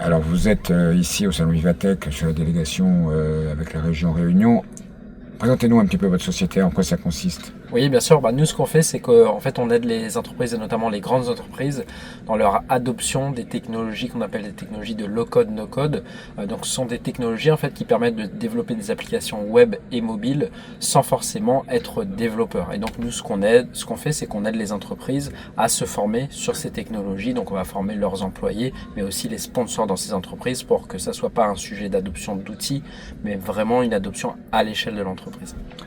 Alors vous êtes ici au Salon Vivatech sur la délégation avec la région Réunion. Présentez-nous un petit peu votre société, en quoi ça consiste. Oui, bien sûr. Nous, ce qu'on fait, c'est qu'en fait, on aide les entreprises, et notamment les grandes entreprises, dans leur adoption des technologies qu'on appelle des technologies de low-code, no-code. Donc, ce sont des technologies en fait qui permettent de développer des applications web et mobiles sans forcément être développeur. Et donc, nous, ce qu'on fait, c'est qu'on aide les entreprises à se former sur ces technologies. Donc, on va former leurs employés, mais aussi les sponsors dans ces entreprises pour que ça soit pas un sujet d'adoption d'outils, mais vraiment une adoption à l'échelle de l'entreprise.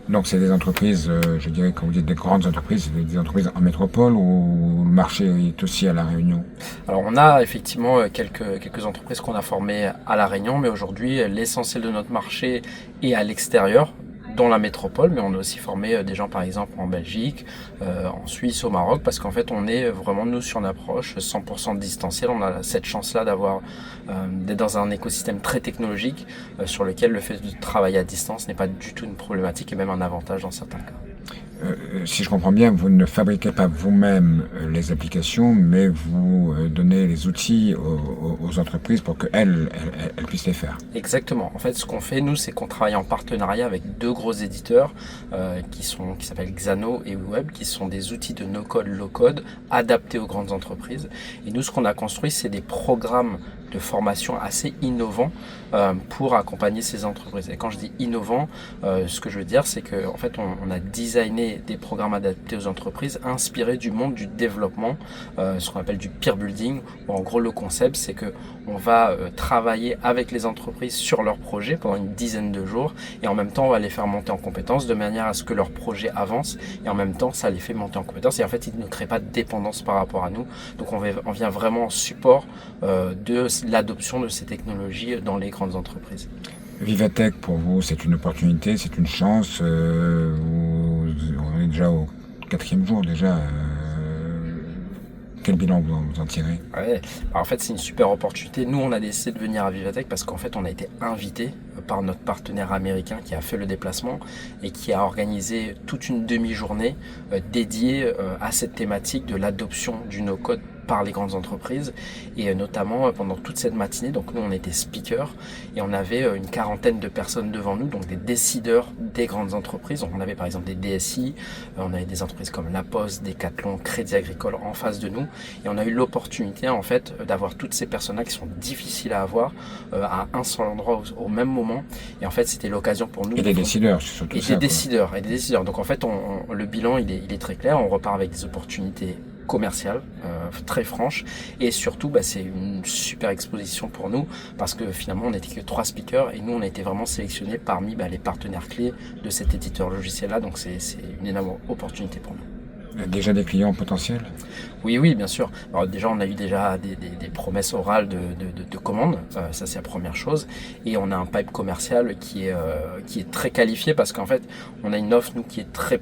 Donc c'est des entreprises, je dirais, quand vous dites des grandes entreprises, c'est des entreprises en métropole ou le marché est aussi à La Réunion? Alors on a effectivement quelques entreprises qu'on a formées à La Réunion, mais aujourd'hui l'essentiel de notre marché est à l'extérieur, dans la métropole, mais on a aussi formé des gens par exemple en Belgique, en Suisse, au Maroc, parce qu'en fait on est vraiment nous sur une approche 100% distancielle. On a cette chance-là d'être dans un écosystème très technologique sur lequel le fait de travailler à distance n'est pas du tout une problématique et même un avantage dans certains cas. Si je comprends bien, vous ne fabriquez pas vous-même les applications, mais vous donnez les outils aux entreprises pour qu'elles puissent les faire. Exactement. En fait, ce qu'on fait, nous, c'est qu'on travaille en partenariat avec deux gros éditeurs qui s'appellent Xano et Web, qui sont des outils de no-code, low-code adaptés aux grandes entreprises. Et nous, ce qu'on a construit, c'est des programmes de formation assez innovants pour accompagner ces entreprises. Et quand je dis innovant, ce que je veux dire, c'est que en fait, on a designé des programmes adaptés aux entreprises inspirés du monde du développement, ce qu'on appelle du peer building. Où en gros, le concept, c'est que on va travailler avec les entreprises sur leurs projets pendant une dizaine de jours et en même temps, on va les faire monter en compétences de manière à ce que leur projet avance et en même temps, ça les fait monter en compétences et en fait, ils ne créent pas de dépendance par rapport à nous. Donc, on vient vraiment en support de l'adoption de ces technologies dans les grandes entreprises. Vivatech, pour vous, c'est une opportunité, c'est une chance. On est déjà au quatrième jour déjà. Quel bilan vous en tirez? Ouais. Alors, en fait, c'est une super opportunité. Nous, on a décidé de venir à Vivatech parce qu'en fait, on a été invité par notre partenaire américain qui a fait le déplacement et qui a organisé toute une demi-journée dédiée à cette thématique de l'adoption du no-code par les grandes entreprises et notamment pendant toute cette matinée, donc nous on était speakers et on avait une quarantaine de personnes devant nous, donc des décideurs des grandes entreprises. Donc on avait par exemple des DSI, on avait des entreprises comme La Poste, Decathlon, Crédit Agricole en face de nous et on a eu l'opportunité en fait d'avoir toutes ces personnes-là qui sont difficiles à avoir à un seul endroit au même moment et en fait c'était l'occasion pour nous. Et des décideurs, c'est surtout ça. Et des décideurs. Donc en fait le bilan il est très clair, on repart avec des opportunités commerciale, très franche et surtout c'est une super exposition pour nous parce que finalement on n'était que 3 speakers et nous on a été vraiment sélectionnés parmi les partenaires clés de cet éditeur logiciel là, donc c'est une énorme opportunité pour nous. Déjà des clients potentiels? Oui, bien sûr. Alors déjà, on a eu des promesses orales de commandes, ça c'est la première chose. Et on a un pipe commercial qui est très qualifié parce qu'en fait, on a une offre nous qui est très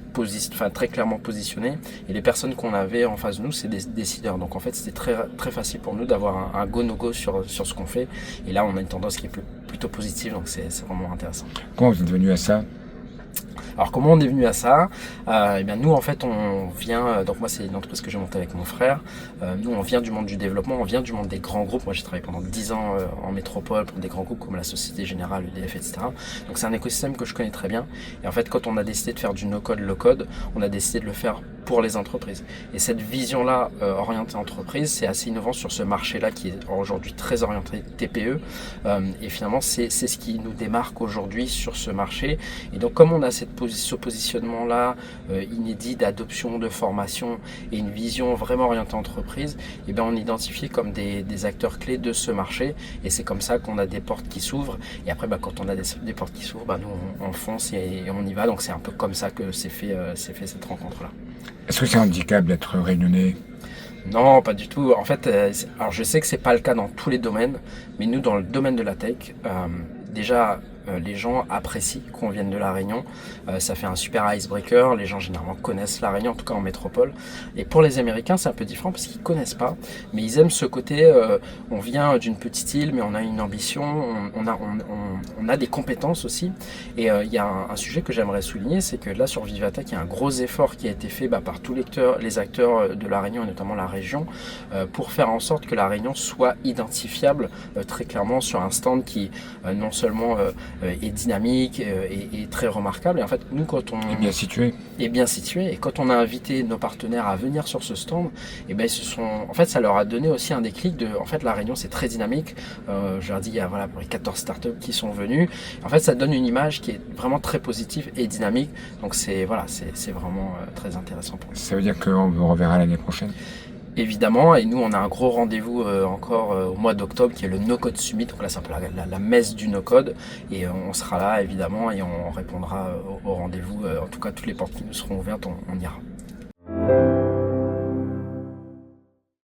clairement positionnée. Et les personnes qu'on avait en face de nous, c'est des décideurs. Donc en fait, c'était très facile pour nous d'avoir un go-no-go sur ce qu'on fait. Et là, on a une tendance qui est plutôt positive, donc c'est vraiment intéressant. Comment vous êtes venu à ça? Alors comment on est venu à ça? Eh bien nous en fait on vient, donc moi c'est une entreprise que j'ai montée avec mon frère, nous on vient du monde du développement, on vient du monde des grands groupes. Moi j'ai travaillé pendant 10 ans en métropole pour des grands groupes comme la Société Générale, EDF, etc. Donc c'est un écosystème que je connais très bien et en fait quand on a décidé de faire du no-code, low-code, on a décidé de le faire pour les entreprises. Et cette vision-là orientée entreprise, c'est assez innovant sur ce marché-là qui est aujourd'hui très orienté TPE. Et finalement, c'est ce qui nous démarque aujourd'hui sur ce marché. Et donc, comme on a ce positionnement-là inédit d'adoption, de formation et une vision vraiment orientée entreprise, et bien on est identifié comme des acteurs clés de ce marché. Et c'est comme ça qu'on a des portes qui s'ouvrent. Et après, quand on a des portes qui s'ouvrent, nous on fonce et on y va. Donc c'est un peu comme ça que s'est fait cette rencontre-là. Est-ce que c'est un handicap d'être réunionnais? Non, pas du tout. En fait, alors je sais que c'est pas le cas dans tous les domaines, mais nous, dans le domaine de la tech, déjà, les gens apprécient qu'on vienne de La Réunion. Ça fait un super icebreaker. Les gens généralement connaissent La Réunion, en tout cas en métropole. Et pour les Américains, c'est un peu différent parce qu'ils connaissent pas, mais ils aiment ce côté. On vient d'une petite île, mais on a une ambition, on a des compétences aussi. Et il y a un sujet que j'aimerais souligner, c'est que là sur Vivatech, il y a un gros effort qui a été fait par tous les acteurs de La Réunion et notamment la région pour faire en sorte que La Réunion soit identifiable très clairement sur un stand qui non seulement est dynamique et très remarquable. Et en fait, nous, quand on est bien situé. Et quand on a invité nos partenaires à venir sur ce stand, et ben en fait, ça leur a donné aussi un déclic de, en fait, La Réunion, c'est très dynamique. Je leur dis, il y a voilà, pour les 14 startups qui sont venues. En fait, ça donne une image qui est vraiment très positive et dynamique. Donc, c'est vraiment très intéressant pour nous. Ça veut dire qu'on vous reverra l'année prochaine? Évidemment, et nous on a un gros rendez-vous encore au mois d'octobre qui est le No Code Summit, donc là c'est un peu la messe du No Code, et on sera là évidemment et on répondra au rendez-vous, en tout cas toutes les portes qui nous seront ouvertes, on ira.